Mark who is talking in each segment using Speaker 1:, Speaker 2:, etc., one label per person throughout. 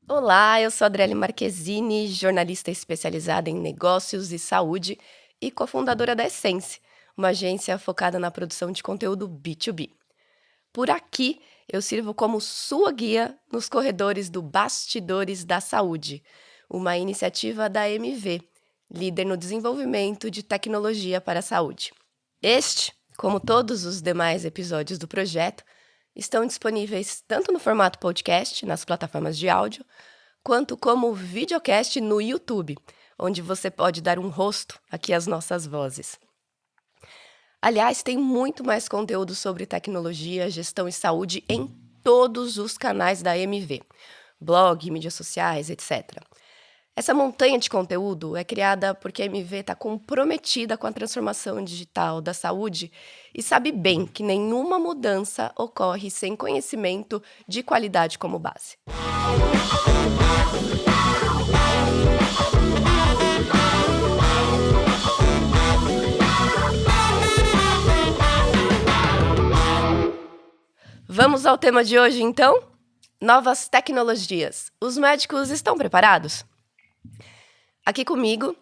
Speaker 1: Olá, eu sou Adriele Marquezine, jornalista especializada em negócios e saúde e cofundadora da Essence, uma agência focada na produção de conteúdo B2B. Por aqui, eu sirvo como sua guia nos corredores do Bastidores da Saúde, uma iniciativa da MV, líder no desenvolvimento de tecnologia para a saúde. Este, como todos os demais episódios do projeto, estão disponíveis tanto no formato podcast, nas plataformas de áudio, quanto como videocast no YouTube, onde você pode dar um rosto aqui às nossas vozes. Aliás, tem muito mais conteúdo sobre tecnologia, gestão e saúde em todos os canais da MV, blog, mídias sociais, etc. Essa montanha de conteúdo é criada porque a MV está comprometida com a transformação digital da saúde e sabe bem que nenhuma mudança ocorre sem conhecimento de qualidade como base. Vamos ao tema de hoje, então? Novas tecnologias. Os médicos estão preparados? Aqui comigo,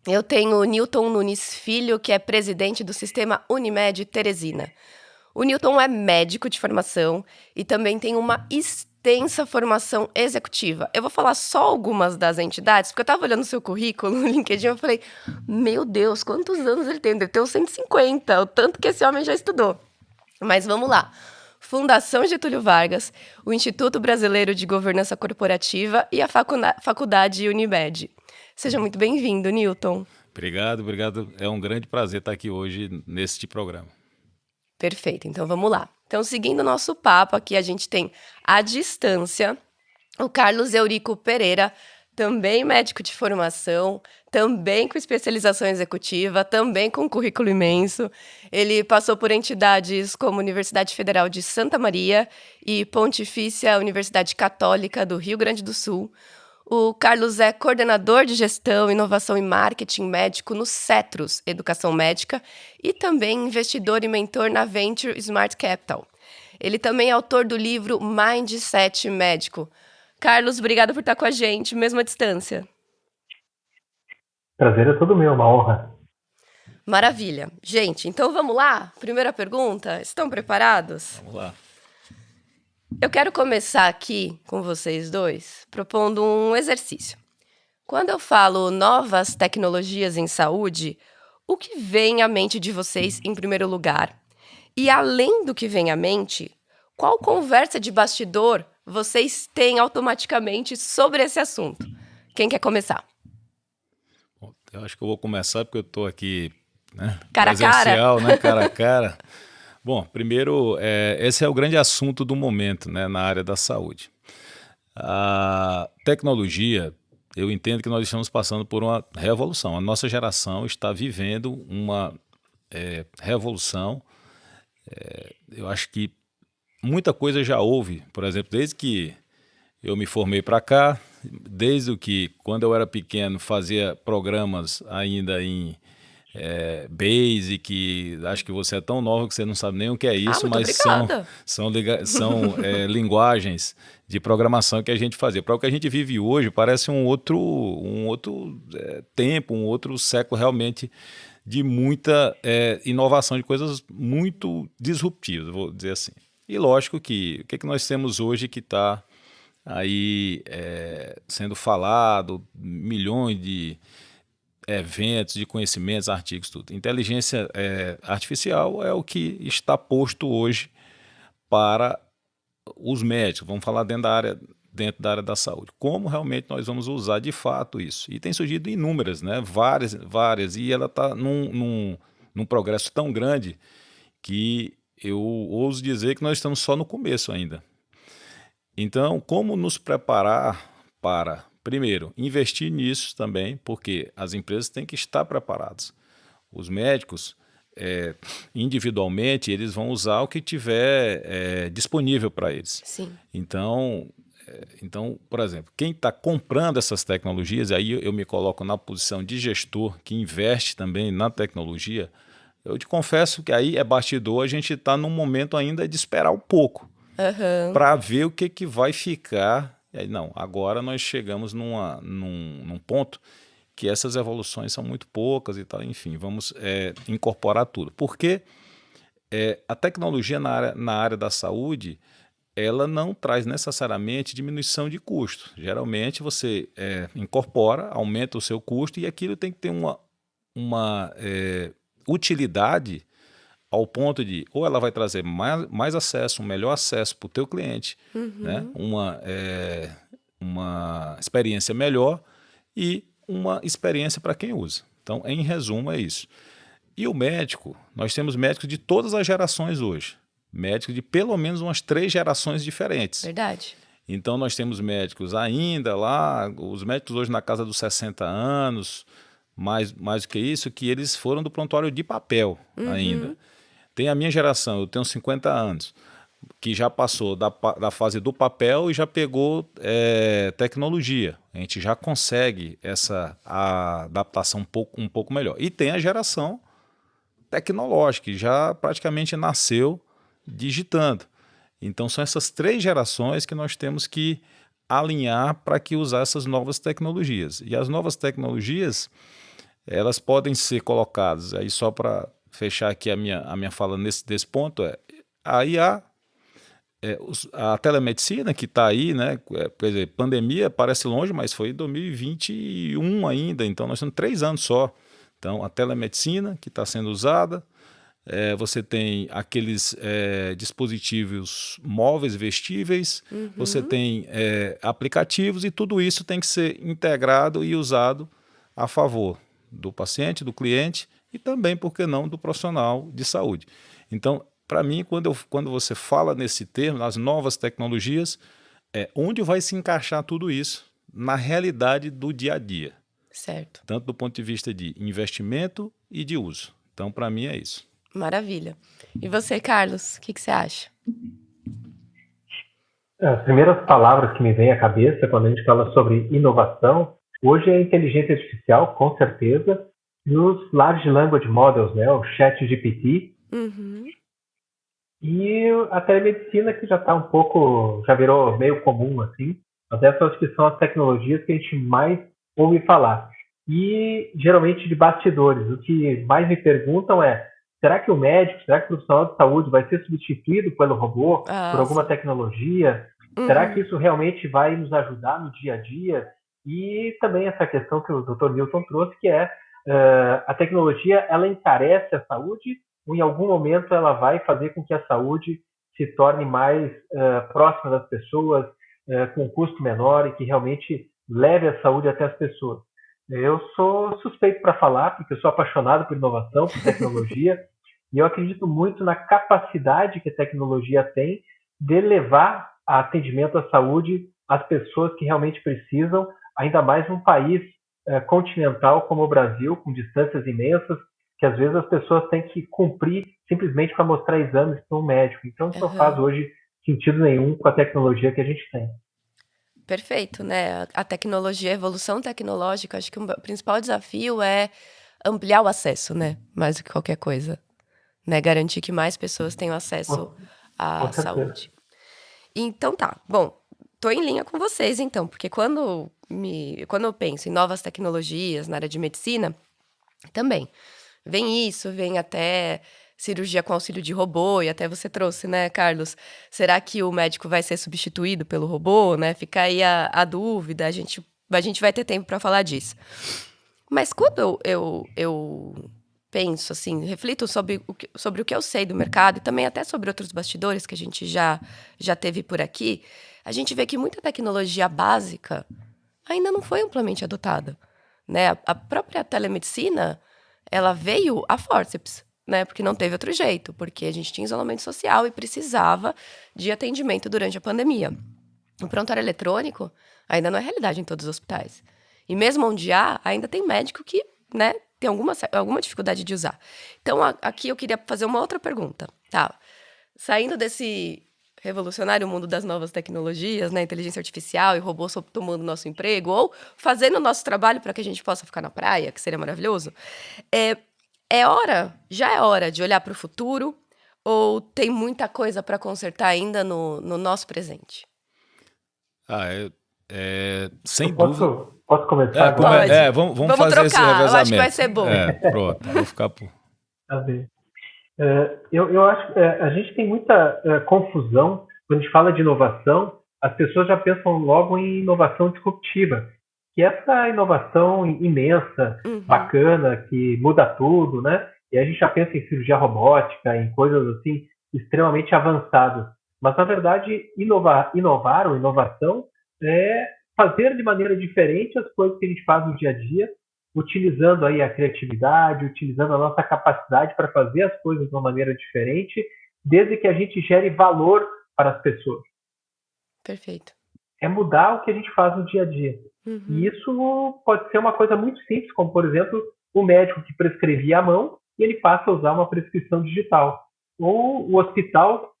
Speaker 1: eu tenho o Newton Nunes Filho, que é presidente do Sistema Unimed Teresina. O Newton é médico de formação e também tem uma extensa formação executiva. Eu vou falar só algumas das entidades, porque eu estava olhando o seu currículo no LinkedIn e eu falei, meu Deus, quantos anos ele tem? Deve ter uns 150, o tanto que esse homem já estudou. Mas vamos lá. Fundação Getúlio Vargas, o Instituto Brasileiro de Governança Corporativa e a Faculdade Unimed. Seja muito bem-vindo, Newton.
Speaker 2: Obrigado. É um grande prazer estar aqui hoje neste programa.
Speaker 1: Perfeito, então vamos lá. Então, seguindo o nosso papo aqui, a gente tem à distância o Carlos Eurico Pereira, também médico de formação, também com especialização executiva, também com currículo imenso. Ele passou por entidades como Universidade Federal de Santa Maria e Pontifícia Universidade Católica do Rio Grande do Sul. O Carlos é coordenador de gestão, inovação e marketing médico no Cetros Educação Médica e também investidor e mentor na Venture Smart Capital. Ele também é autor do livro Mindset Médico. Carlos, obrigada por estar com a gente, mesmo à distância.
Speaker 3: Prazer é todo meu, uma honra.
Speaker 1: Maravilha. Gente, então vamos lá? Primeira pergunta, estão preparados?
Speaker 2: Vamos lá.
Speaker 1: Eu quero começar aqui com vocês dois, propondo um exercício. Quando eu falo novas tecnologias em saúde, o que vem à mente de vocês em primeiro lugar? E além do que vem à mente, qual conversa de bastidor vocês têm automaticamente sobre esse assunto? Quem quer começar?
Speaker 2: Bom, eu acho que eu vou começar porque eu estou aqui, né,
Speaker 1: Cara a cara?
Speaker 2: presencial, né, cara a cara. Bom, primeiro, esse é o grande assunto do momento, né, na área da saúde. A tecnologia, eu entendo que nós estamos passando por uma revolução. A nossa geração está vivendo uma revolução. Eu acho que muita coisa já houve, por exemplo, desde que eu me formei para cá, desde que quando eu era pequeno fazia programas ainda em Basic, acho que você é tão nova que você não sabe nem o que é isso,
Speaker 1: muito
Speaker 2: mas
Speaker 1: obrigada.
Speaker 2: são linguagens de programação que a gente fazia. Para o que a gente vive hoje, parece um outro tempo, um outro século realmente de muita inovação, de coisas muito disruptivas, vou dizer assim. E lógico que o que nós temos hoje que está aí sendo falado, milhões de eventos, de conhecimentos, artigos, tudo. Inteligência artificial é o que está posto hoje para os médicos, vamos falar dentro da área da saúde. Como realmente nós vamos usar de fato isso? E tem surgido inúmeras, né? Várias, e ela está num progresso tão grande que eu ouso dizer que nós estamos só no começo ainda. Então, como nos preparar para, primeiro, investir nisso também, porque as empresas têm que estar preparadas. Os médicos, individualmente, eles vão usar o que tiver disponível para eles.
Speaker 1: Sim.
Speaker 2: Então, por exemplo, quem está comprando essas tecnologias, aí eu me coloco na posição de gestor que investe também na tecnologia. Eu te confesso que aí é bastidor, a gente está num momento ainda de esperar um pouco para ver o que vai ficar E aí, não, agora nós chegamos num ponto que essas evoluções são muito poucas e tal, enfim, vamos incorporar tudo. Porque a tecnologia na área da saúde, ela não traz necessariamente diminuição de custo. Geralmente você incorpora, aumenta o seu custo e aquilo tem que ter uma utilidade ao ponto de, ou ela vai trazer mais acesso, um melhor acesso para o teu cliente, né? Uma experiência melhor e uma experiência para quem usa. Então, em resumo, é isso. E o médico, nós temos médicos de todas as gerações hoje. Médicos de pelo menos umas 3 gerações diferentes.
Speaker 1: Verdade.
Speaker 2: Então, nós temos médicos ainda lá, os médicos hoje na casa dos 60 anos, mais do que isso, que eles foram do prontuário de papel ainda. Tem a minha geração, eu tenho 50 anos, que já passou da fase do papel e já pegou tecnologia. A gente já consegue a adaptação um pouco melhor. E tem a geração tecnológica, que já praticamente nasceu digitando. Então são essas 3 gerações que nós temos que alinhar para que usar essas novas tecnologias. E as novas tecnologias, elas podem ser colocadas, aí só para fechar aqui a minha fala desse ponto, a IA, a telemedicina que está aí, né? Quer dizer, pandemia parece longe, mas foi em 2021 ainda, então nós temos 3 anos só. Então, a telemedicina que está sendo usada, você tem aqueles dispositivos móveis vestíveis, você tem aplicativos e tudo isso tem que ser integrado e usado a favor do paciente, do cliente e também, por que não, do profissional de saúde. Então, para mim, quando você fala nesse termo, nas novas tecnologias, onde vai se encaixar tudo isso na realidade do dia a dia.
Speaker 1: Certo.
Speaker 2: Tanto do ponto de vista de investimento e de uso. Então, para mim, é isso.
Speaker 1: Maravilha. E você, Carlos, o que você acha?
Speaker 3: As primeiras palavras que me vêm à cabeça quando a gente fala sobre inovação, hoje é a inteligência artificial, com certeza, e os Large Language Models, né, o ChatGPT, e a telemedicina, que já está já virou meio comum, assim, mas essas que são as tecnologias que a gente mais ouve falar. E, geralmente, de bastidores, o que mais me perguntam será que o médico, será que o profissional de saúde vai ser substituído pelo robô, por alguma tecnologia? Será que isso realmente vai nos ajudar no dia a dia? E também essa questão que o Dr. Newton trouxe, que a tecnologia, ela encarece a saúde, ou em algum momento ela vai fazer com que a saúde se torne mais próxima das pessoas, com um custo menor e que realmente leve a saúde até as pessoas. Eu sou suspeito para falar, porque eu sou apaixonado por inovação, por tecnologia, e eu acredito muito na capacidade que a tecnologia tem de levar a atendimento à saúde às pessoas que realmente precisam, ainda mais num país continental como o Brasil, com distâncias imensas, que às vezes as pessoas têm que cumprir simplesmente para mostrar exames para um médico. Então, isso não faz hoje sentido nenhum com a tecnologia que a gente tem.
Speaker 1: Perfeito, né? A tecnologia, a evolução tecnológica, acho que o principal desafio é ampliar o acesso, né? Mais do que qualquer coisa. Né? Garantir que mais pessoas tenham acesso à saúde. Então tá, bom, tô em linha com vocês então, porque quando eu penso em novas tecnologias na área de medicina, também vem isso, vem até cirurgia com auxílio de robô, e até você trouxe, né, Carlos? Será que o médico vai ser substituído pelo robô, né? Fica aí a dúvida, a gente vai ter tempo para falar disso. Mas quando eu penso, assim, reflito sobre o que eu sei do mercado e também até sobre outros bastidores que a gente já teve por aqui, a gente vê que muita tecnologia básica ainda não foi amplamente adotada, né? A própria telemedicina, ela veio a fórceps, né? Porque não teve outro jeito, porque a gente tinha isolamento social e precisava de atendimento durante a pandemia. O prontuário eletrônico ainda não é realidade em todos os hospitais. E mesmo onde há, ainda tem médico que, né, tem alguma dificuldade de usar. Então, aqui eu queria fazer uma outra pergunta. Tá? Saindo desse revolucionário mundo das novas tecnologias, né, inteligência artificial e robôs tomando nosso emprego, ou fazendo o nosso trabalho para que a gente possa ficar na praia, que seria maravilhoso, já é hora de olhar para o futuro, ou tem muita coisa para consertar ainda no nosso presente?
Speaker 2: sem
Speaker 3: Eu
Speaker 2: dúvida.
Speaker 3: posso começar agora?
Speaker 1: Pode.
Speaker 2: Vamos
Speaker 1: Vamos
Speaker 2: fazer esse
Speaker 1: trocar, eu acho que vai
Speaker 2: revezamento.
Speaker 1: ser bom.
Speaker 2: Pronto, vou ficar por.
Speaker 3: A ver. Eu acho que a gente tem muita confusão quando a gente fala de inovação. As pessoas já pensam logo em inovação disruptiva, que é essa inovação imensa,
Speaker 1: Uhum.
Speaker 3: bacana, que muda tudo, né? E a gente já pensa em cirurgia robótica, em coisas assim extremamente avançadas. Mas na verdade, inovar ou inovação é fazer de maneira diferente as coisas que a gente faz no dia a dia, utilizando aí a criatividade, utilizando a nossa capacidade para fazer as coisas de uma maneira diferente, desde que a gente gere valor para as pessoas.
Speaker 1: Perfeito.
Speaker 3: É mudar o que a gente faz no dia a dia. E
Speaker 1: Uhum.
Speaker 3: isso pode ser uma coisa muito simples, como por exemplo, o médico que prescrevia à mão e ele passa a usar uma prescrição digital. Ou o hospital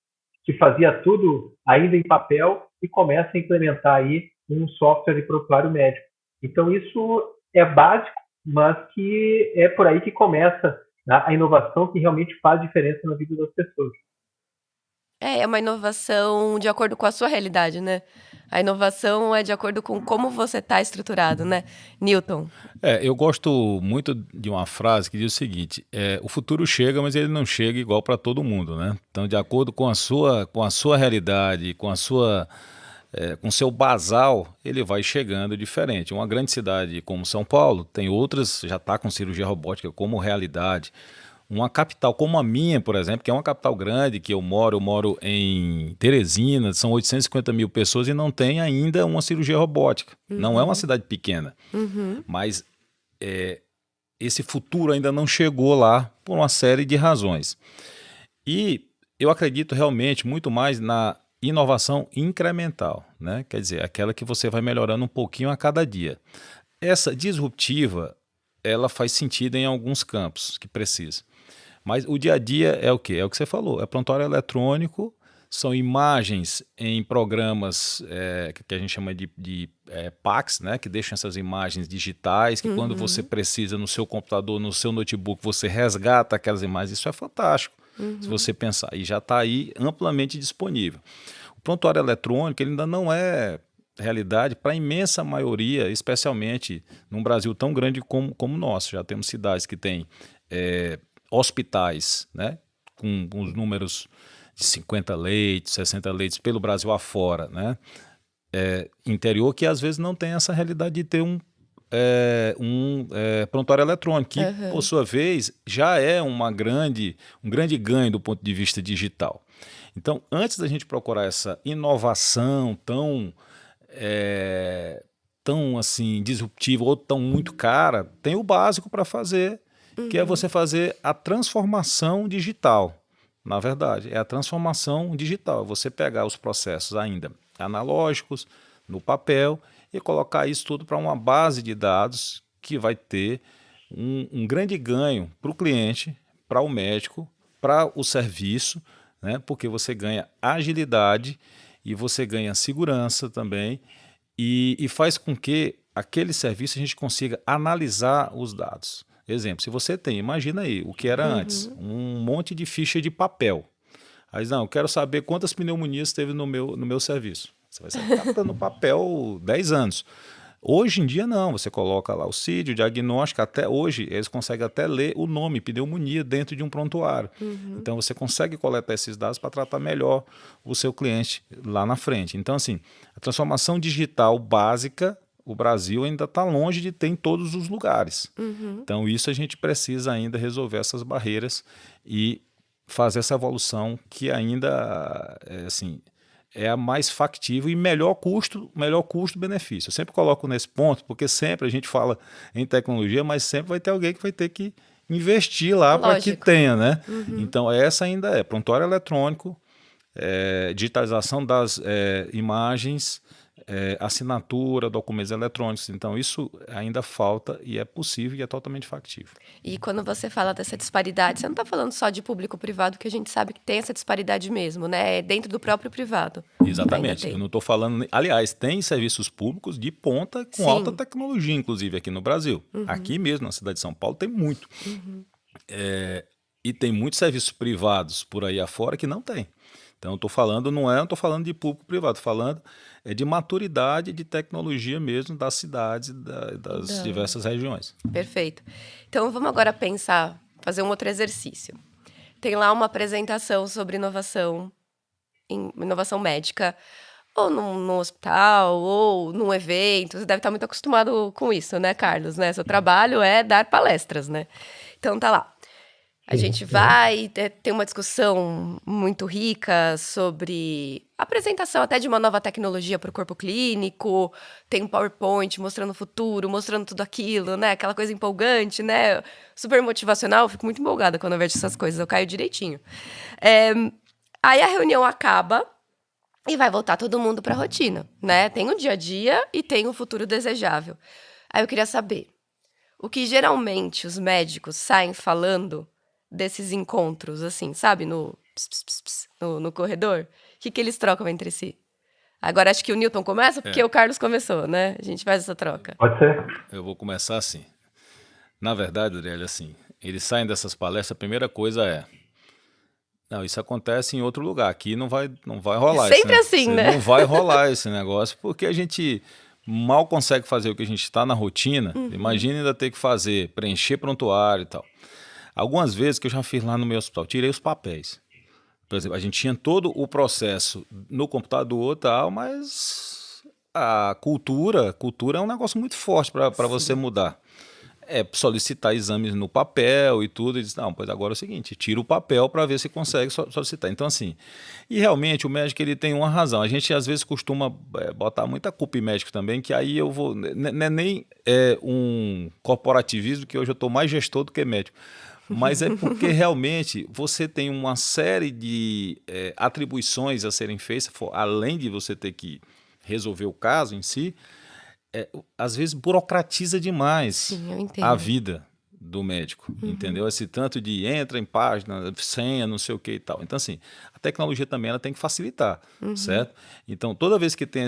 Speaker 3: que fazia tudo ainda em papel e começa a implementar aí um software para o usuário médico. Então isso é básico, mas que é por aí que começa a inovação que realmente faz diferença na vida das pessoas.
Speaker 1: É uma inovação de acordo com a sua realidade, né? A inovação é de acordo com como você está estruturado, né? Newton.
Speaker 2: Eu gosto muito de uma frase que diz o seguinte: o futuro chega, mas ele não chega igual para todo mundo, né? Então, de acordo com a sua realidade, com o seu basal, ele vai chegando diferente. Uma grande cidade como São Paulo tem outras, já está com cirurgia robótica como realidade. Uma capital como a minha, por exemplo, que é uma capital grande, que eu moro em Teresina, são 850 mil pessoas e não tem ainda uma cirurgia robótica. Não é uma
Speaker 1: Uhum.
Speaker 2: cidade pequena,
Speaker 1: Uhum.
Speaker 2: mas esse futuro ainda não chegou lá por uma série de razões. E eu acredito realmente muito mais na inovação incremental, né? Quer dizer, aquela que você vai melhorando um pouquinho a cada dia. Essa disruptiva, ela faz sentido em alguns campos que precisa. Mas o dia a dia é o quê? É o que você falou, é prontuário eletrônico, são imagens em programas que a gente chama de PACS, né? Que deixam essas imagens digitais, que quando você
Speaker 1: Uhum.
Speaker 2: precisa no seu computador, no seu notebook, você resgata aquelas imagens. Isso é fantástico, se
Speaker 1: Uhum.
Speaker 2: você pensar. E já está aí amplamente disponível. O prontuário eletrônico ele ainda não é realidade para a imensa maioria, especialmente num Brasil tão grande como o nosso. Já temos cidades que têm hospitais, né, com os números de 50 leitos, 60 leitos pelo Brasil afora, né, interior que às vezes não tem essa realidade de ter um prontuário eletrônico, que por
Speaker 1: Aham.
Speaker 2: sua vez já é um grande ganho do ponto de vista digital. Então, antes da gente procurar essa inovação tão assim disruptiva ou tão muito cara, tem o básico para fazer, que é
Speaker 1: Uhum.
Speaker 2: você fazer a transformação digital. Na verdade, é a transformação digital. Você pegar os processos ainda analógicos, no papel, e colocar isso tudo para uma base de dados que vai ter um grande ganho para o cliente, para o médico, para o serviço, né? Porque você ganha agilidade e você ganha segurança também e faz com que aquele serviço a gente consiga analisar os dados. Exemplo, se você tem, imagina aí o que era antes,
Speaker 1: Uhum.
Speaker 2: um monte de ficha de papel. Aí, não, eu quero saber quantas pneumonias teve no meu serviço. Você vai sair catando papel 10 anos. Hoje em dia não, você coloca lá o CID, o diagnóstico, até hoje eles conseguem até ler o nome, pneumonia, dentro de um prontuário.
Speaker 1: Uhum.
Speaker 2: Então você consegue coletar esses dados para tratar melhor o seu cliente lá na frente. Então assim, a transformação digital básica, o Brasil ainda está longe de ter em todos os lugares.
Speaker 1: Uhum.
Speaker 2: Então isso a gente precisa ainda resolver essas barreiras e fazer essa evolução que ainda assim, é a mais factível e melhor custo-benefício. Eu sempre coloco nesse ponto, porque sempre a gente fala em tecnologia, mas sempre vai ter alguém que vai ter que investir lá para que
Speaker 1: Lógico.
Speaker 2: tenha, né?
Speaker 1: Uhum.
Speaker 2: Então, essa ainda é prontuário eletrônico, digitalização das imagens, assinatura, documentos eletrônicos. Então, isso ainda falta e é possível e é totalmente factível.
Speaker 1: E quando você fala dessa disparidade, você não está falando só de público-privado, que a gente sabe que tem essa disparidade mesmo, né? É dentro do próprio privado. Ainda
Speaker 2: Exatamente. Eu
Speaker 1: tem.
Speaker 2: não estou falando. Aliás, tem serviços públicos de ponta com alta
Speaker 1: Sim.
Speaker 2: tecnologia, inclusive aqui no Brasil.
Speaker 1: Uhum.
Speaker 2: Aqui mesmo, na cidade de São Paulo, tem muito.
Speaker 1: Uhum.
Speaker 2: E tem muitos serviços privados por aí afora que não tem. Então, eu estou falando, não estou falando de público-privado, estou falando de maturidade de tecnologia mesmo das cidades, das diversas regiões.
Speaker 1: Perfeito. Então, vamos agora pensar, fazer um outro exercício. Tem lá uma apresentação sobre inovação médica, ou num hospital, ou num evento. Você deve estar muito acostumado com isso, né, Carlos? Né? Seu trabalho é dar palestras, né? Então, tá lá. A gente vai ter uma discussão muito rica sobre a apresentação até de uma nova tecnologia para o corpo clínico. Tem um PowerPoint mostrando o futuro, mostrando tudo aquilo, né? Aquela coisa empolgante, né? Super motivacional. Eu fico muito empolgada quando eu vejo essas coisas. Eu caio direitinho. Aí a reunião acaba e vai voltar todo mundo para a rotina, né? Tem o dia a dia e tem o futuro desejável. Aí eu queria saber, o que geralmente os médicos saem falando desses encontros, assim, sabe? No corredor. O que eles trocam entre si? Agora acho que o Newton começa, porque o Carlos começou, né? A gente faz essa troca.
Speaker 3: Pode ser.
Speaker 2: Eu vou começar assim. Na verdade, Adriele, assim, eles saem dessas palestras, a primeira coisa é: não, isso acontece em outro lugar, aqui não vai rolar.
Speaker 1: Sempre assim, né?
Speaker 2: Não vai rolar esse negócio, porque a gente mal consegue fazer o que a gente está na rotina. Imagina ainda ter que fazer, preencher prontuário e tal. Algumas vezes que eu já fiz lá no meu hospital, tirei os papéis. Por exemplo, a gente tinha todo o processo no computador e tal, mas a cultura é um negócio muito forte para você mudar. É solicitar exames no papel e tudo, e diz, não, pois agora é o seguinte, tira o papel para ver se consegue solicitar. Então, assim, e realmente o médico ele tem uma razão. A gente às vezes costuma botar muita culpa em médico também, que aí eu vou, não é nem um corporativismo, que hoje eu estou mais gestor do que médico. Mas é porque realmente você tem uma série de atribuições a serem feitas, além de você ter que resolver o caso em si, às vezes burocratiza demais.
Speaker 1: Sim, eu entendo.
Speaker 2: A vida do médico, entendeu? Esse tanto de entra em página, senha, não sei o que e tal. Então, assim, a tecnologia também ela tem que facilitar, certo? Então, toda vez que tem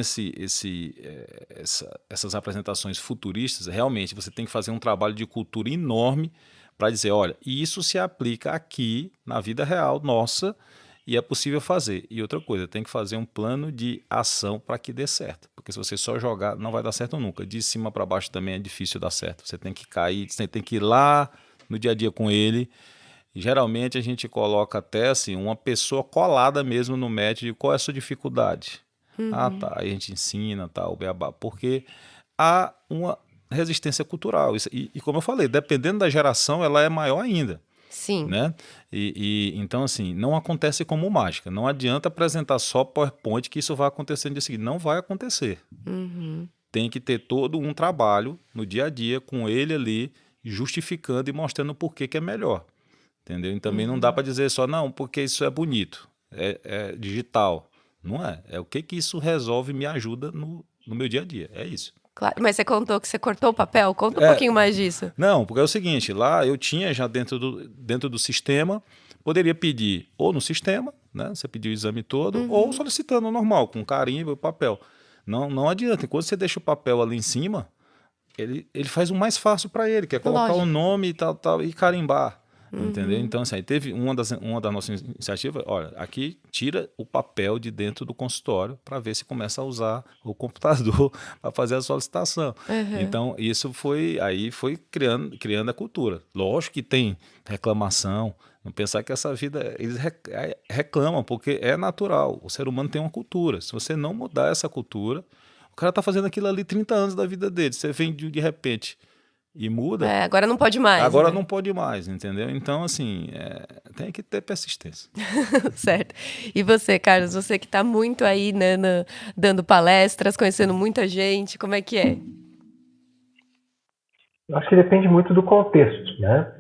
Speaker 2: essas apresentações futuristas, realmente você tem que fazer um trabalho de cultura enorme para dizer, olha, isso se aplica aqui na vida real nossa e é possível fazer. E outra coisa, tem que fazer um plano de ação para que dê certo. Porque se você só jogar, não vai dar certo nunca. De cima para baixo também é difícil dar certo. Você tem que cair, você tem que ir lá no dia a dia com ele. E, geralmente a gente coloca até assim, uma pessoa colada mesmo no médico de qual é a sua dificuldade. Ah, tá. Aí a gente ensina, tá, o beabá. Porque há uma resistência cultural. E como eu falei, dependendo da geração, ela é maior ainda.
Speaker 1: Sim.
Speaker 2: Né? Então, assim, não acontece como mágica. Não adianta apresentar só PowerPoint que isso vai acontecer no dia seguinte. Não vai acontecer. Tem que ter todo um trabalho no dia a dia com ele ali, justificando e mostrando por que é melhor. Entendeu? E também não dá para dizer só, não, porque isso é bonito, é digital. Não é. É o que isso resolve e me ajuda no meu dia a dia. É isso.
Speaker 1: Claro, mas você contou que você cortou o papel? Conta um pouquinho mais disso.
Speaker 2: Não, porque é o seguinte, lá eu tinha já dentro do sistema, poderia pedir ou no sistema, né? Você pediu o exame todo, ou solicitando normal, com carimbo e papel. Não adianta, quando você deixa o papel ali em cima, ele faz o mais fácil para ele, que é colocar o nome e tal, e carimbar. Entendeu? Então, assim, aí teve uma das nossas iniciativas, olha, aqui tira o papel de dentro do consultório para ver se começa a usar o computador para fazer a solicitação. Então, isso foi criando a cultura. Lógico que tem reclamação, não pensar que essa vida, eles reclamam, porque é natural, o ser humano tem uma cultura. Se você não mudar essa cultura, o cara está fazendo aquilo ali 30 anos da vida dele, você vem de repente e muda.
Speaker 1: Agora não pode mais.
Speaker 2: Agora
Speaker 1: né?
Speaker 2: não pode mais, entendeu? Então, assim, tem que ter persistência.
Speaker 1: Certo. E você, Carlos, você que está muito aí, né, dando palestras, conhecendo muita gente, como é que é?
Speaker 3: Eu acho que depende muito do contexto, né?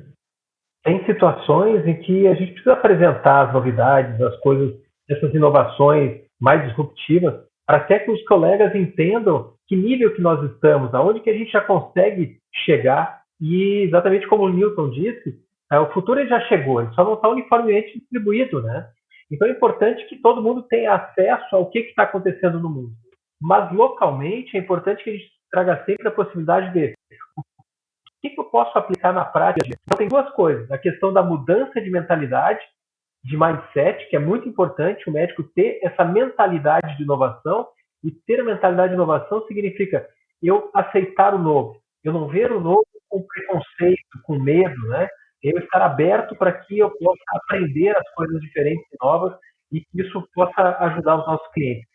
Speaker 3: Tem situações em que a gente precisa apresentar as novidades, as coisas, essas inovações mais disruptivas, para até que os colegas entendam que nível que nós estamos, aonde que a gente já consegue chegar. E exatamente como o Newton disse, o futuro ele já chegou, ele só não está uniformemente distribuído, né? Então é importante que todo mundo tenha acesso ao que está acontecendo no mundo. Mas localmente é importante que a gente traga sempre a possibilidade de o que eu posso aplicar na prática. Então tem duas coisas, a questão da mudança de mentalidade de mindset, que é muito importante o médico ter essa mentalidade de inovação, e ter a mentalidade de inovação significa eu aceitar o novo, eu não ver o novo com preconceito, com medo, né? Eu estar aberto para que eu possa aprender as coisas diferentes e novas e que isso possa ajudar os nossos clientes.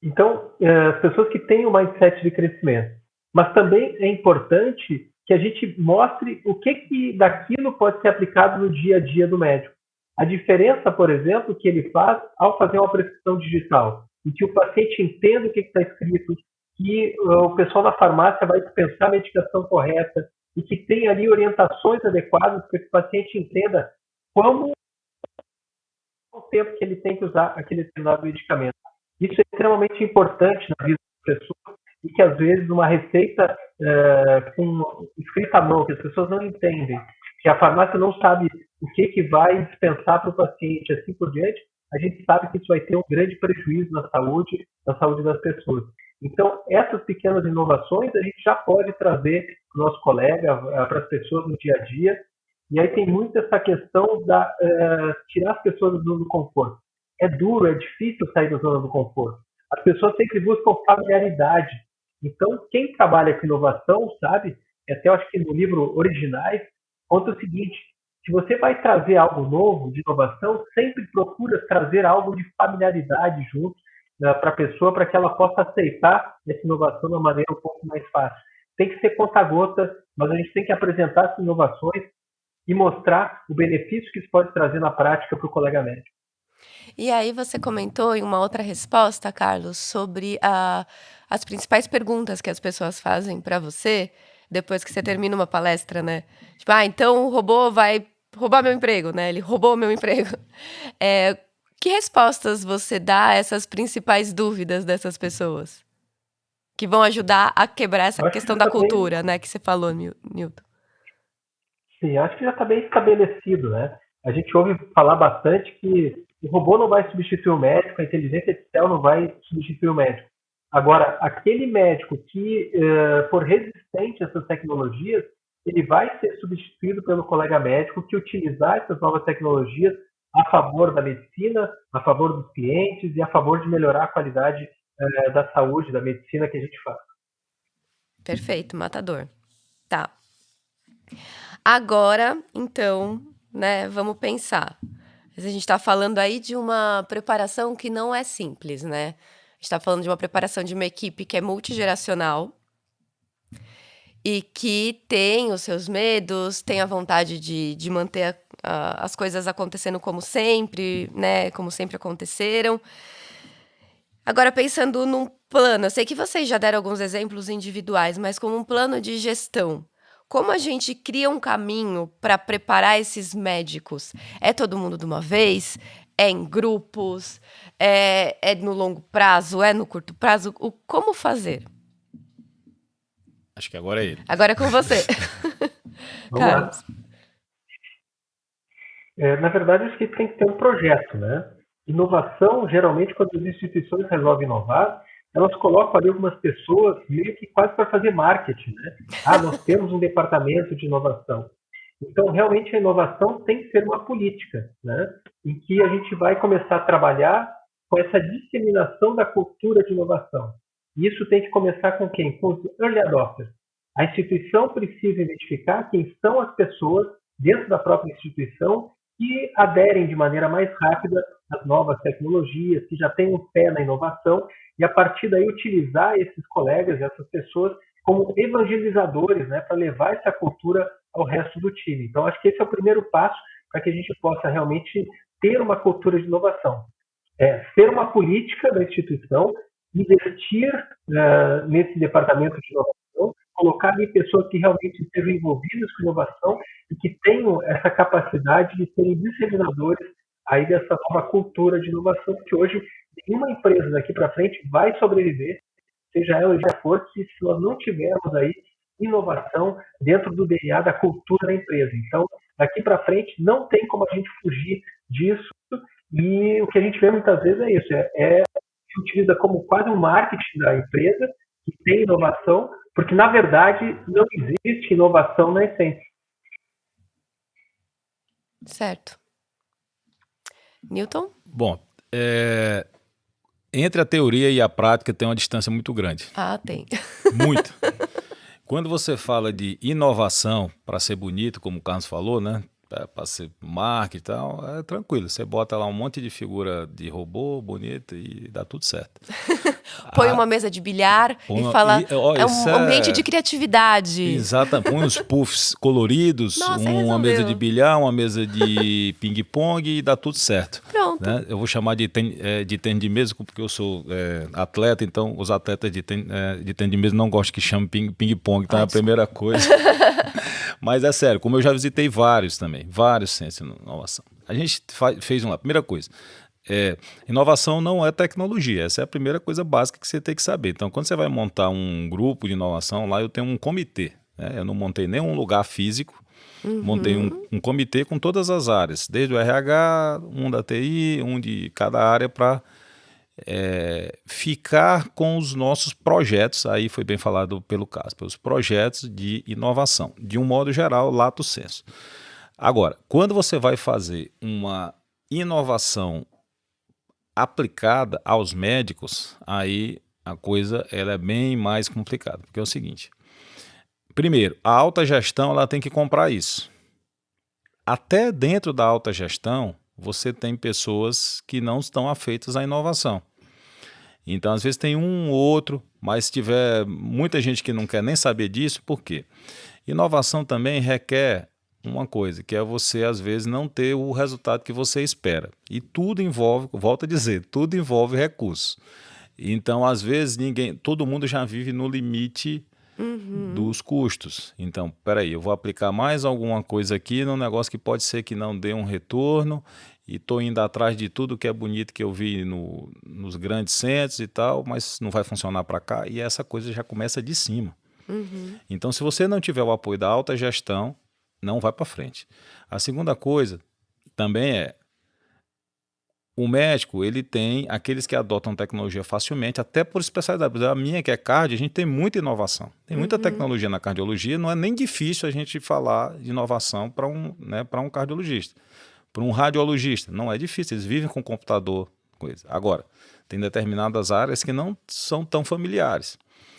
Speaker 3: Então, as pessoas que têm o mindset de crescimento, mas também é importante que a gente mostre o que daquilo pode ser aplicado no dia a dia do médico. A diferença, por exemplo, que ele faz ao fazer uma prescrição digital, em que o paciente entenda o que está escrito, que o pessoal da farmácia vai dispensar a medicação correta e que tem ali orientações adequadas para que o paciente entenda como o tempo que ele tem que usar aquele determinado medicamento. Isso é extremamente importante na vida das pessoas e que, às vezes, uma receita com escrita à mão, que as pessoas não entendem, que a farmácia não sabe o que vai dispensar para o paciente, assim por diante, a gente sabe que isso vai ter um grande prejuízo na saúde das pessoas. Então, essas pequenas inovações a gente já pode trazer para o nosso colega, para as pessoas no dia a dia. E aí tem muito essa questão da tirar as pessoas da zona do conforto. É duro, é difícil sair da zona do conforto. As pessoas sempre buscam familiaridade. Então, quem trabalha com inovação sabe, até eu acho que no livro Originais, conta o seguinte: se você vai trazer algo novo de inovação, sempre procura trazer algo de familiaridade junto para a pessoa, para que ela possa aceitar essa inovação de uma maneira um pouco mais fácil. Tem que ser conta-gota, mas a gente tem que apresentar essas inovações e mostrar o benefício que isso pode trazer na prática para o colega médico.
Speaker 1: E aí você comentou em uma outra resposta, Carlos, sobre as principais perguntas que as pessoas fazem para você depois que você termina uma palestra, né? Tipo, então o robô vai roubar meu emprego, né? Ele roubou meu emprego. Que respostas você dá a essas principais dúvidas dessas pessoas? Que vão ajudar a quebrar essa questão da cultura, né? Que você falou, Newton.
Speaker 3: Sim, acho que já está bem estabelecido, né? A gente ouve falar bastante que o robô não vai substituir o médico, a inteligência artificial não vai substituir o médico. Agora, aquele médico que for resistente a essas tecnologias, ele vai ser substituído pelo colega médico que utilizar essas novas tecnologias a favor da medicina, a favor dos clientes e a favor de melhorar a qualidade da saúde, da medicina que a gente faz.
Speaker 1: Perfeito, matador. Tá. Agora, então, né, vamos pensar. A gente está falando aí de uma preparação que não é simples, né? A gente está falando de uma preparação de uma equipe que é multigeracional e que tem os seus medos, tem a vontade de manter as coisas acontecendo como sempre, né? Como sempre aconteceram. Agora, pensando num plano, eu sei que vocês já deram alguns exemplos individuais, mas como um plano de gestão, como a gente cria um caminho para preparar esses médicos? É todo mundo de uma vez? É em grupos? É no longo prazo? É no curto prazo? Como fazer?
Speaker 2: Acho que agora é ele.
Speaker 1: Agora é com você.
Speaker 3: Vamos lá. Na verdade, acho que tem que ter um projeto, né? Inovação, geralmente, quando as instituições resolvem inovar, elas colocam ali algumas pessoas meio que quase para fazer marketing, né? Nós temos um departamento de inovação. Então, realmente, a inovação tem que ser uma política, né? Em que a gente vai começar a trabalhar com essa disseminação da cultura de inovação. E isso tem que começar com quem? Com os early adopters. A instituição precisa identificar quem são as pessoas dentro da própria instituição que aderem de maneira mais rápida às novas tecnologias, que já têm um pé na inovação, e a partir daí utilizar esses colegas, essas pessoas, como evangelizadores, né, para levar essa cultura ao resto do time. Então, acho que esse é o primeiro passo para que a gente possa realmente ter uma cultura de inovação. Ser uma política da instituição, investir nesse departamento de inovação, colocar ali pessoas que realmente estejam envolvidas com inovação e que tenham essa capacidade de serem disseminadores aí dessa nova cultura de inovação, porque hoje nenhuma empresa daqui para frente vai sobreviver, seja ela já for, se nós não tivermos aí inovação dentro do DNA da cultura da empresa. Então, daqui para frente não tem como a gente fugir disso, e o que a gente vê muitas vezes é isso, se utiliza como quase um marketing da empresa que tem inovação, porque na verdade não existe inovação na essência.
Speaker 1: Certo. Newton?
Speaker 2: Bom, entre a teoria e a prática tem uma distância muito grande.
Speaker 1: Ah, tem.
Speaker 2: Muito. Quando você fala de inovação, para ser bonito, como o Carlos falou, né? Para ser marketing e tal, é tranquilo. Você bota lá um monte de figura de robô bonita e dá tudo certo.
Speaker 1: Põe uma mesa de bilhar e fala, é um ambiente de criatividade.
Speaker 2: Exatamente. Põe uns puffs coloridos,
Speaker 1: Nossa,
Speaker 2: uma mesa de bilhar, uma mesa de ping-pong e dá tudo certo.
Speaker 1: Pronto.
Speaker 2: Né? Eu vou chamar de tênis de mesa porque eu sou atleta, então os atletas de tênis de mesa não gostam que chame ping-pong, então é a primeira coisa. Mas é sério, como eu já visitei vários também, vários centros de inovação. A gente fez uma primeira coisa. Inovação não é tecnologia, essa é a primeira coisa básica que você tem que saber. Então, quando você vai montar um grupo de inovação, lá eu tenho um comitê. Né? Eu não montei nenhum lugar físico, montei um comitê com todas as áreas, desde o RH, um da TI, um de cada área para ficar com os nossos projetos, aí foi bem falado pelo Cássio, pelos projetos de inovação, de um modo geral, lato sensu. Agora, quando você vai fazer uma inovação aplicada aos médicos, aí a coisa ela é bem mais complicada, porque é o seguinte, primeiro, a alta gestão ela tem que comprar isso. Até dentro da alta gestão, você tem pessoas que não estão afeitas à inovação. Então, às vezes tem um ou outro, mas se tiver muita gente que não quer nem saber disso, por quê? Inovação também requer uma coisa, que é você, às vezes, não ter o resultado que você espera. E tudo envolve, volto a dizer, tudo envolve recursos. Então, às vezes, todo mundo já vive no limite dos custos. Então, peraí, eu vou aplicar mais alguma coisa aqui num negócio que pode ser que não dê um retorno e estou indo atrás de tudo que é bonito que eu vi nos grandes centros e tal, mas não vai funcionar para cá e essa coisa já começa de cima. Então, se você não tiver o apoio da alta gestão, não vai para frente. A segunda coisa também o médico, ele tem aqueles que adotam tecnologia facilmente, até por especialidade. A minha, que é cardio, a gente tem muita inovação. Tem muita tecnologia na cardiologia, não é nem difícil a gente falar de inovação para um cardiologista. Para um radiologista, não é difícil, eles vivem com computador. Coisa. Agora, tem determinadas áreas que não são tão familiares.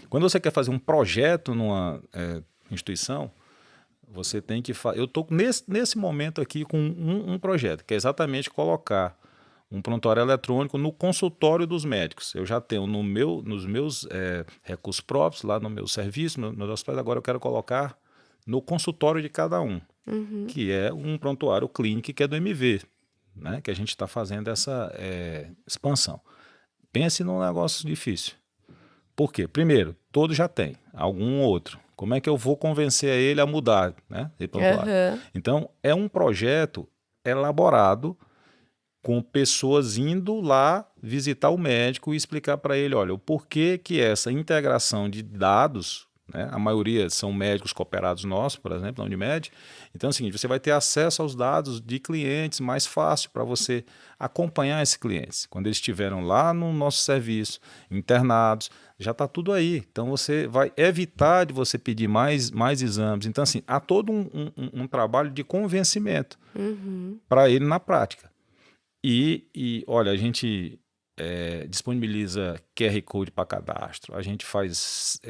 Speaker 2: Quando você quer fazer um projeto numa instituição, você tem que fazer... Eu estou nesse momento aqui com um projeto, que é exatamente colocar um prontuário eletrônico no consultório dos médicos. Eu já tenho nos meus recursos próprios, lá no meu serviço, no meu hospital, agora eu quero colocar no consultório de cada um, que é um prontuário clínico que é do MV, né, que a gente está fazendo essa expansão. Pense num negócio difícil. Por quê? Primeiro, todo já tem, algum outro. Como é que eu vou convencer ele a mudar, né, esse prontuário? Então, é um projeto elaborado com pessoas indo lá visitar o médico e explicar para ele, olha, o porquê que essa integração de dados, né, a maioria são médicos cooperados nossos, por exemplo, na Unimed, então é o seguinte, você vai ter acesso aos dados de clientes mais fácil para você acompanhar esses clientes. Quando eles estiveram lá no nosso serviço, internados, já está tudo aí. Então você vai evitar de você pedir mais exames. Então assim, há todo um trabalho de convencimento para ele na prática. E olha, a gente disponibiliza QR Code para cadastro, a gente faz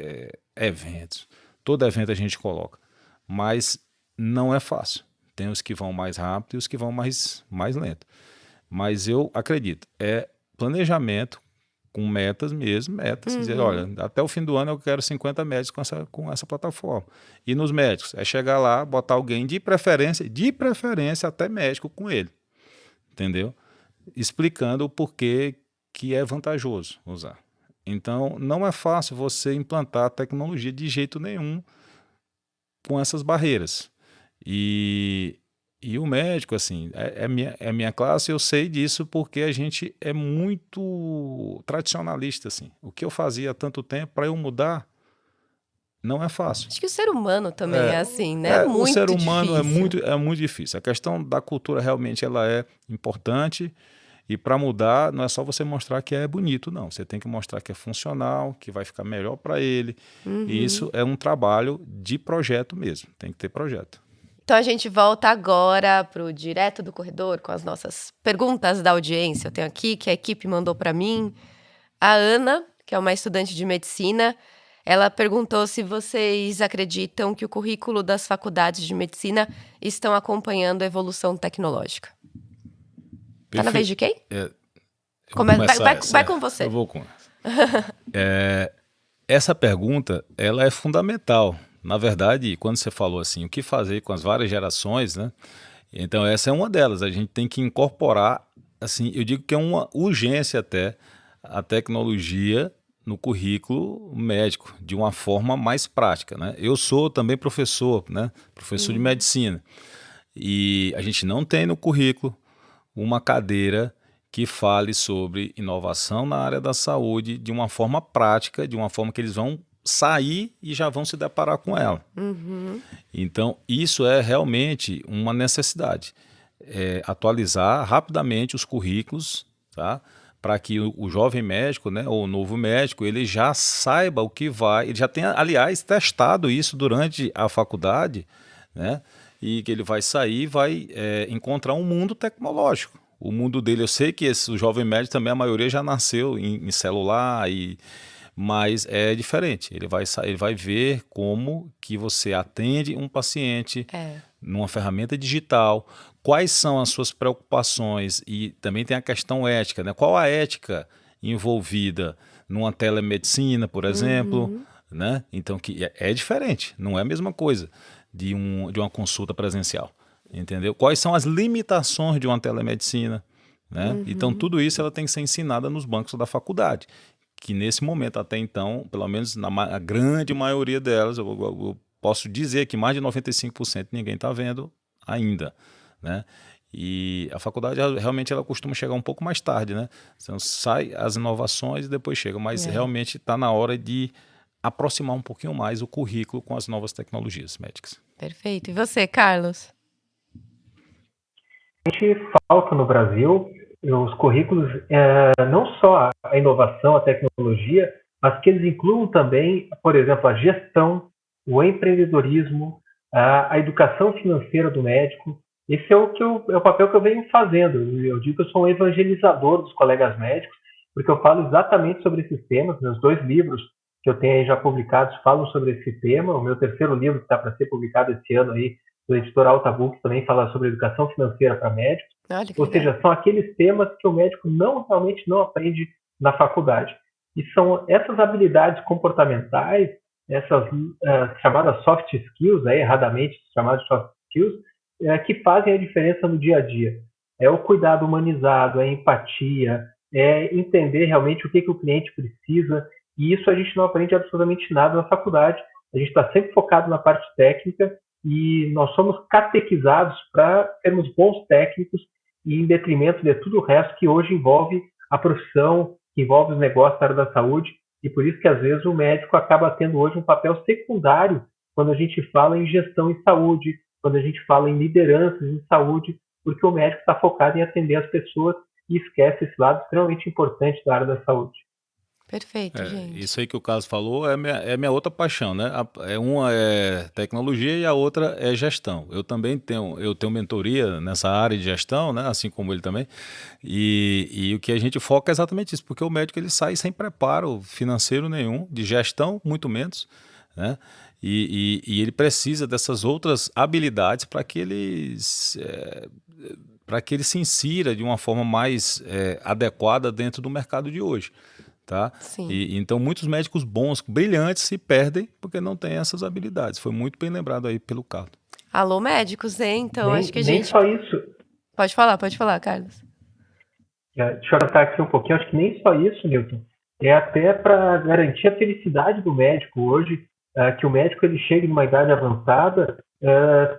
Speaker 2: eventos, todo evento a gente coloca, mas não é fácil. Tem os que vão mais rápido e os que vão mais lento. Mas eu acredito, planejamento com metas mesmo, dizer, olha, até o fim do ano eu quero 50 médicos com essa plataforma. E nos médicos, chegar lá, botar alguém de preferência até médico com ele, entendeu? Explicando o porquê que é vantajoso usar. Então, não é fácil você implantar a tecnologia de jeito nenhum com essas barreiras. E o médico, assim, é minha classe, eu sei disso porque a gente é muito tradicionalista, assim. O que eu fazia há tanto tempo, para eu mudar, não é fácil.
Speaker 1: Acho que o ser humano também é assim, né?
Speaker 2: O
Speaker 1: Muito
Speaker 2: ser humano
Speaker 1: difícil.
Speaker 2: é muito difícil. A questão da cultura realmente ela é importante. E para mudar, não é só você mostrar que é bonito, não. Você tem que mostrar que é funcional, que vai ficar melhor para ele. E isso é um trabalho de projeto mesmo. Tem que ter projeto.
Speaker 1: Então a gente volta agora para o Direto do Corredor com as nossas perguntas da audiência. Eu tenho aqui que a equipe mandou para mim. A Ana, que é uma estudante de medicina, ela perguntou se vocês acreditam que o currículo das faculdades de medicina estão acompanhando a evolução tecnológica. Tá na vez de quem?
Speaker 2: Eu vou começar
Speaker 1: vai com você.
Speaker 2: Eu vou com essa pergunta, ela é fundamental. Na verdade, quando você falou assim, o que fazer com as várias gerações, né? Então essa é uma delas. A gente tem que incorporar, assim, eu digo que é uma urgência até, a tecnologia no currículo médico, de uma forma mais prática, né? Eu sou também professor, né? Professor de medicina. E a gente não tem no currículo uma cadeira que fale sobre inovação na área da saúde de uma forma prática, de uma forma que eles vão sair e já vão se deparar com ela. Então, isso é realmente uma necessidade. Atualizar rapidamente os currículos, tá? Para que o jovem médico, né, ou o novo médico, ele já saiba o que vai, ele já tenha, aliás, testado isso durante a faculdade, né? E que ele vai sair e vai encontrar um mundo tecnológico. O mundo dele, eu sei que o jovem médico também, a maioria já nasceu em celular, mas é diferente. Ele vai ver como que você atende um paciente numa ferramenta digital, quais são as suas preocupações, e também tem a questão ética, né? Qual a ética envolvida numa telemedicina, por exemplo, né? Então, que é diferente, não é a mesma coisa de uma consulta presencial. Entendeu? Quais são as limitações de uma telemedicina, né? Então, tudo isso ela tem que ser ensinada nos bancos da faculdade, que nesse momento, até então, pelo menos na grande maioria delas, eu posso dizer que mais de 95% ninguém está vendo ainda, né? E a faculdade realmente ela costuma chegar um pouco mais tarde, né? Então, sai as inovações e depois chega, mas realmente está na hora de aproximar um pouquinho mais o currículo com as novas tecnologias médicas.
Speaker 1: Perfeito. E você, Carlos?
Speaker 3: A gente falta no Brasil os currículos, não só a inovação, a tecnologia, mas que eles incluam também, por exemplo, a gestão, o empreendedorismo, a educação financeira do médico. Esse é o papel que eu venho fazendo. Eu digo que eu sou um evangelizador dos colegas médicos, porque eu falo exatamente sobre esses temas. Meus 2 livros que eu tenho aí já publicados falam sobre esse tema. O meu 3º livro, que está para ser publicado esse ano aí, do editor Alta Books, também fala sobre educação financeira para médicos. Ou seja, são aqueles temas que o médico realmente não aprende na faculdade. E são essas habilidades comportamentais, essas chamadas soft skills, erradamente chamadas de soft skills, que fazem a diferença no dia a dia. É o cuidado humanizado, é a empatia, é entender realmente o que o cliente precisa, e isso a gente não aprende absolutamente nada na faculdade. A gente está sempre focado na parte técnica, e nós somos catequizados para sermos bons técnicos, e em detrimento de tudo o resto que hoje envolve a profissão, que envolve os negócios da área da saúde, e por isso que às vezes o médico acaba tendo hoje um papel secundário quando a gente fala em gestão em saúde, quando a gente fala em lideranças em saúde, porque o médico está focado em atender as pessoas e esquece esse lado extremamente importante da área da saúde.
Speaker 1: Perfeito, gente.
Speaker 2: Isso aí que o Carlos falou é minha outra paixão, né? Uma é tecnologia e a outra é gestão. Eu também tenho mentoria nessa área de gestão, né? Assim como ele também. E o que a gente foca é exatamente isso, porque o médico ele sai sem preparo financeiro nenhum, de gestão muito menos, né? E ele precisa dessas outras habilidades para que ele se insira de uma forma mais adequada dentro do mercado de hoje. Tá? Então muitos médicos bons, brilhantes, se perdem porque não têm essas habilidades. Foi muito bem lembrado aí pelo Carlos.
Speaker 1: Alô, médicos, hein? Então acho que a gente...
Speaker 3: Nem só isso.
Speaker 1: Pode falar, Carlos.
Speaker 3: Deixa eu anotar aqui um pouquinho. Acho que nem só isso, Newton. É até para garantir a felicidade do médico hoje, que o médico ele chegue numa idade avançada,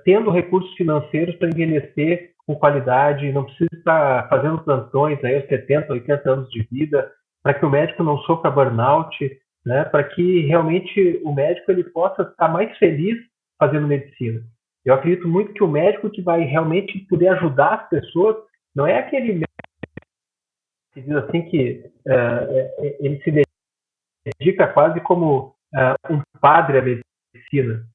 Speaker 3: tendo recursos financeiros para envelhecer com qualidade, não precisa estar fazendo plantões aí aos 70, 80 anos de vida, para que o médico não sofra burnout, né, para que realmente o médico ele possa estar mais feliz fazendo medicina. Eu acredito muito que o médico que vai realmente poder ajudar as pessoas não é aquele médico que diz assim que ele se dedica quase como um padre à medicina.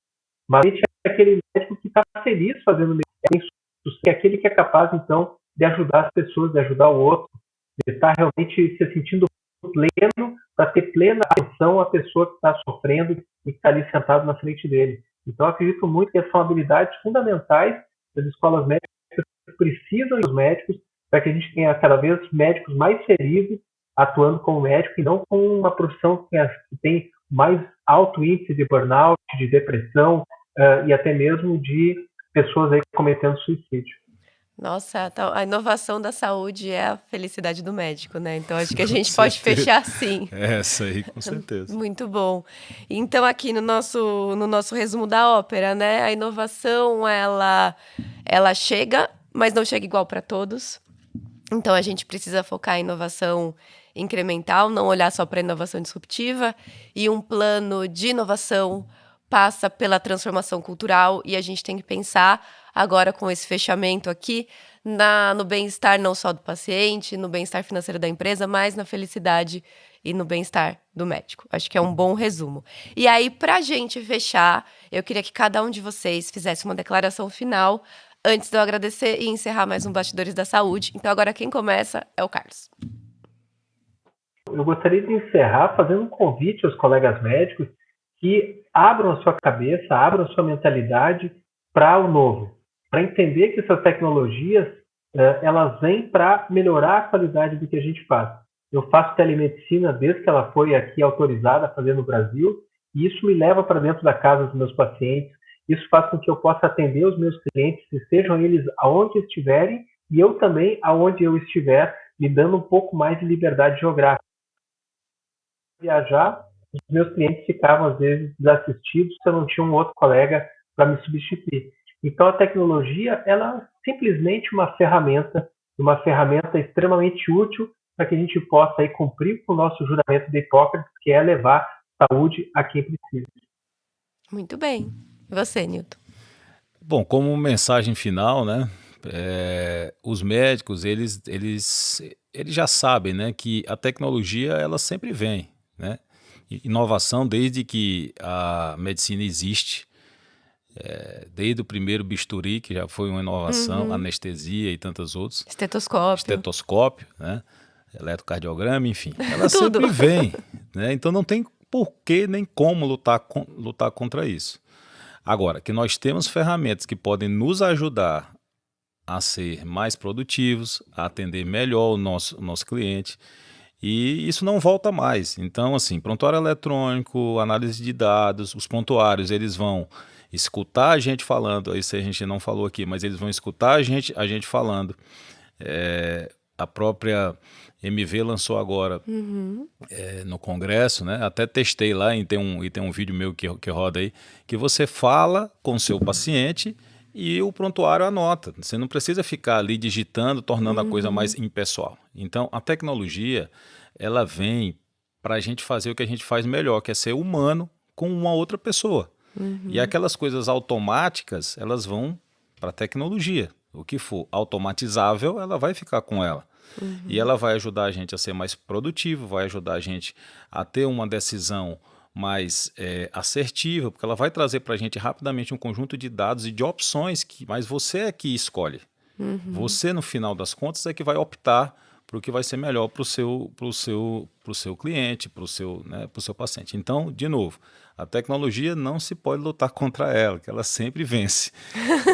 Speaker 3: mas é aquele médico que está feliz fazendo medicina, é aquele que é capaz, então, de ajudar as pessoas, de ajudar o outro, de estar realmente se sentindo pleno, para ter plena atenção à pessoa que está sofrendo e que está ali sentado na frente dele. Então, eu acredito muito que são habilidades fundamentais das escolas médicas que precisam dos médicos para que a gente tenha cada vez médicos mais felizes atuando como médico e não com uma profissão que tem mais alto índice de burnout, de depressão e até mesmo de pessoas aí cometendo suicídio.
Speaker 1: Nossa, a inovação da saúde é a felicidade do médico, né? Então acho que a
Speaker 2: Com
Speaker 1: gente pode
Speaker 2: certeza.
Speaker 1: fechar assim.
Speaker 2: Essa aí, com certeza.
Speaker 1: Muito bom. Então aqui no nosso resumo da ópera, né? A inovação ela chega, mas não chega igual para todos. Então a gente precisa focar em inovação incremental, não olhar só para a inovação disruptiva, e um plano de inovação passa pela transformação cultural, e a gente tem que pensar agora com esse fechamento aqui no bem-estar não só do paciente, no bem-estar financeiro da empresa, mas na felicidade e no bem-estar do médico. Acho que é um bom resumo. E aí, para a gente fechar, eu queria que cada um de vocês fizesse uma declaração final antes de eu agradecer e encerrar mais um Bastidores da Saúde. Então agora quem começa é o Carlos.
Speaker 3: Eu gostaria de encerrar fazendo um convite aos colegas médicos que abram a sua cabeça, abram a sua mentalidade para o novo, para entender que essas tecnologias elas vêm para melhorar a qualidade do que a gente faz. Eu faço telemedicina desde que ela foi aqui autorizada a fazer no Brasil, e isso me leva para dentro da casa dos meus pacientes. Isso faz com que eu possa atender os meus clientes, sejam eles aonde estiverem, e eu também aonde eu estiver, me dando um pouco mais de liberdade geográfica. Viajar, os meus clientes ficavam, às vezes, desassistidos se eu não tinha um outro colega para me substituir. Então, a tecnologia, ela é simplesmente uma ferramenta extremamente útil para que a gente possa aí cumprir com o nosso juramento de Hipócrates, que é levar saúde a quem precisa.
Speaker 1: Muito bem. E você, Nilton?
Speaker 2: Bom, como mensagem final, né? Os médicos, eles já sabem, né, que a tecnologia, ela sempre vem, né? Inovação desde que a medicina existe, desde o primeiro bisturi, que já foi uma inovação, anestesia e tantas outras. Estetoscópio, né? Eletrocardiograma, enfim. Ela
Speaker 1: Tudo.
Speaker 2: sempre vem, né? Então não tem porquê nem como lutar contra isso. Agora, que nós temos ferramentas que podem nos ajudar a ser mais produtivos, a atender melhor o nosso cliente, e isso não volta mais. Então, assim, prontuário eletrônico, análise de dados, os prontuários, eles vão escutar a gente falando, isso a gente não falou aqui, mas eles vão escutar a gente falando. A própria MV lançou agora no congresso, né? Até testei lá e tem um vídeo meu que roda aí, que você fala com o seu paciente e o prontuário anota. Você não precisa ficar ali digitando, tornando a coisa mais impessoal. Então, a tecnologia, ela vem para a gente fazer o que a gente faz melhor, que é ser humano com uma outra pessoa. E aquelas coisas automáticas, elas vão para a tecnologia. O que for automatizável, ela vai ficar com ela. E ela vai ajudar a gente a ser mais produtivo, vai ajudar a gente a ter uma decisão mais assertiva, porque ela vai trazer para a gente rapidamente um conjunto de dados e de opções, mas você é que escolhe. Você, no final das contas, é que vai optar para o que vai ser melhor para o seu cliente, para o seu paciente. Então, de novo, a tecnologia não se pode lutar contra ela, que ela sempre vence.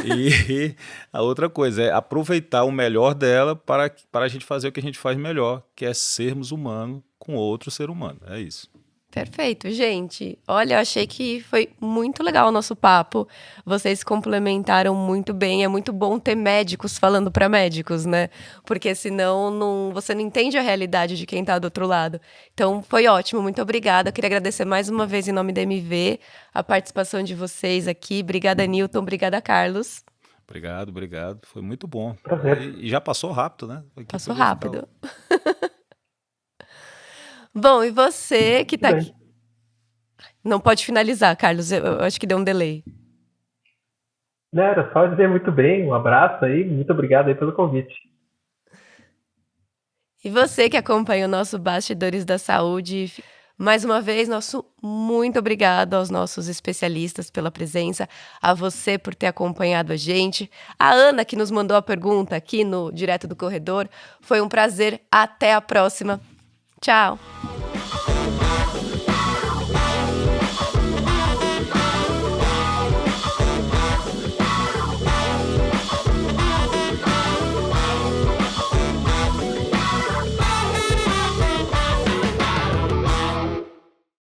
Speaker 2: E a outra coisa é aproveitar o melhor dela para a gente fazer o que a gente faz melhor, que é sermos humanos com outro ser humano. É isso.
Speaker 1: Perfeito, gente. Olha, eu achei que foi muito legal o nosso papo. Vocês se complementaram muito bem. É muito bom ter médicos falando para médicos, né? Porque senão você não entende a realidade de quem está do outro lado. Então, foi ótimo. Muito obrigada. Eu queria agradecer mais uma vez em nome da MV a participação de vocês aqui. Obrigada, Nilton. Obrigada, Carlos.
Speaker 2: Obrigado. Foi muito bom.
Speaker 3: Prazer.
Speaker 2: E já passou rápido, né?
Speaker 1: Passou rápido. Bom, e você que está aqui... Não pode finalizar, Carlos. Eu acho que deu um delay.
Speaker 3: Não, era só dizer muito bem. Um abraço aí. Muito obrigado aí pelo convite.
Speaker 1: E você que acompanha o nosso Bastidores da Saúde, Mais uma vez, nosso muito obrigado aos nossos especialistas pela presença, a você por ter acompanhado a gente, a Ana que nos mandou a pergunta aqui no Direto do Corredor. Foi um prazer, até a próxima. Tchau!